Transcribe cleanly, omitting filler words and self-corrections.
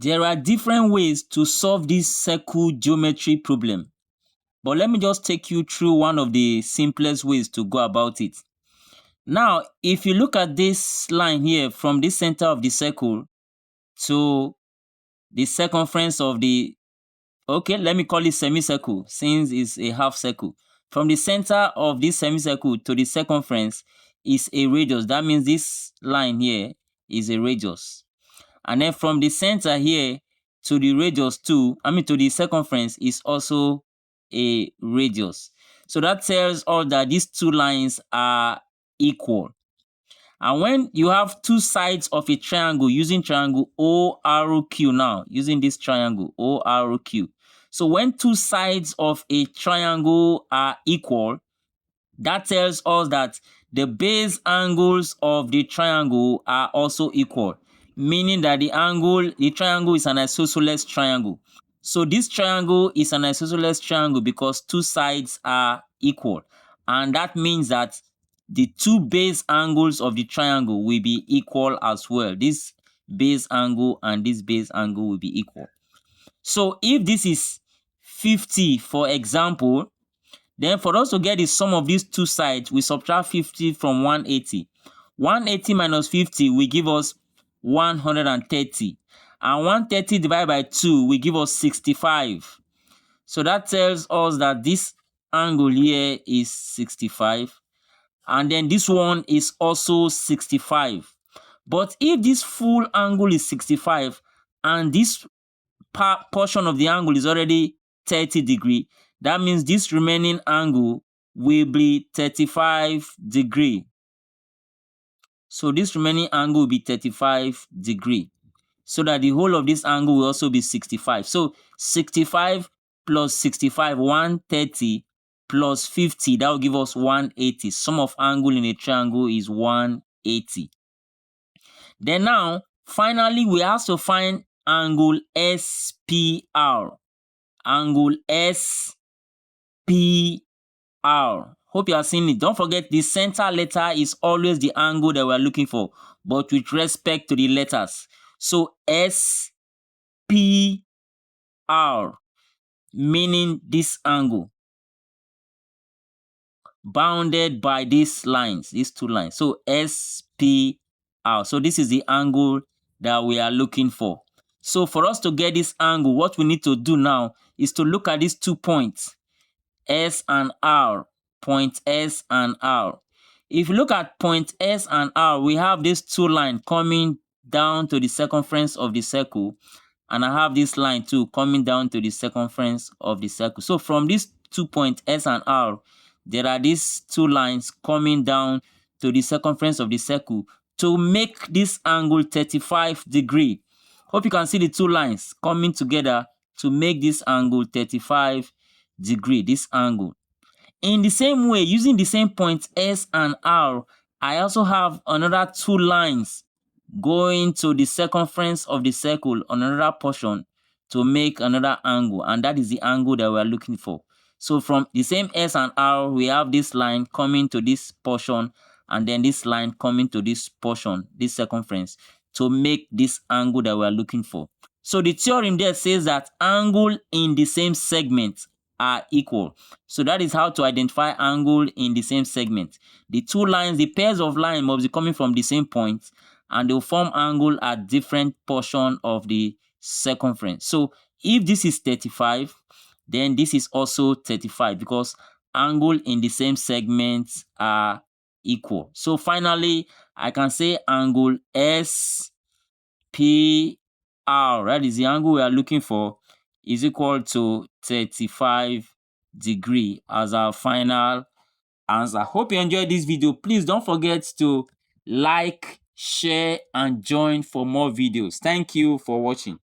There are different ways to solve this circle geometry problem, but let me just take you through one of the simplest ways to go about it. Now, if you look at this line here from the center of the circle to the circumference of the, okay, let me call it semicircle since it's a half circle. From the center of this semicircle to the circumference is a radius. That means this line here is a radius. And then from the center here to the radius too, to the circumference is also a radius. So that tells us that these two lines are equal. And when you have two sides of a triangle using triangle ORQ now, using this triangle ORQ. So when two sides of a triangle are equal, that tells us that the base angles of the triangle are also equal, meaning that the triangle is an isosceles triangle. So this triangle is an isosceles triangle because two sides are equal. And that means that the two base angles of the triangle will be equal as well. This base angle and this base angle will be equal. So if this is 50, for example, then for us to get the sum of these two sides, we subtract 50 from 180. 180 minus 50 will give us 130. And 130 divided by 2 will give us 65. So that tells us that this angle here is 65. And then this one is also 65. But if this full angle is 65 and this portion of the angle is already 30 degree, that means this remaining angle will be 35 degree. So this remaining angle will be 35 degree. So that the whole of this angle will also be 65. So 65 plus 65, 130 plus 50, that will give us 180. Sum of angle in a triangle is 180. Then now, finally, we have to find angle SPR. Angle SPR. Hope you are seeing it. Don't forget the center letter is always the angle that we are looking for, but with respect to the letters. So SPR, meaning this angle, bounded by these lines, these two lines. So SPR. So this is the angle that we are looking for. So for us to get this angle, what we need to do now is to look at these 2 points, S and R, point S and R. If you look at point S and R, we have these two lines coming down to the circumference of the circle, and I have this line too coming down to the circumference of the circle. So from these 2 points S and R, there are these two lines coming down to the circumference of the circle to make this angle 35 degree. Hope you can see the two lines coming together to make this angle 35 degree, this angle. In the same way, using the same point S and R, I also have another two lines going to the circumference of the circle on another portion to make another angle, and that is the angle that we are looking for. So from the same S and R, we have this line coming to this portion, and then this line coming to this portion, this circumference, to make this angle that we are looking for. So the theorem there says that angle in the same segment are equal. So that is how to identify angle in the same segment. The two lines, the pairs of lines must be coming from the same point, and they'll form angle at different portion of the circumference. So if this is 35, then this is also 35 because angle in the same segments are equal. So finally, I can say angle SPR, that is the angle we are looking for, is equal to 35 degree as our final answer. Hope you enjoyed this video. Please don't forget to like, share, and join for more videos. Thank you for watching.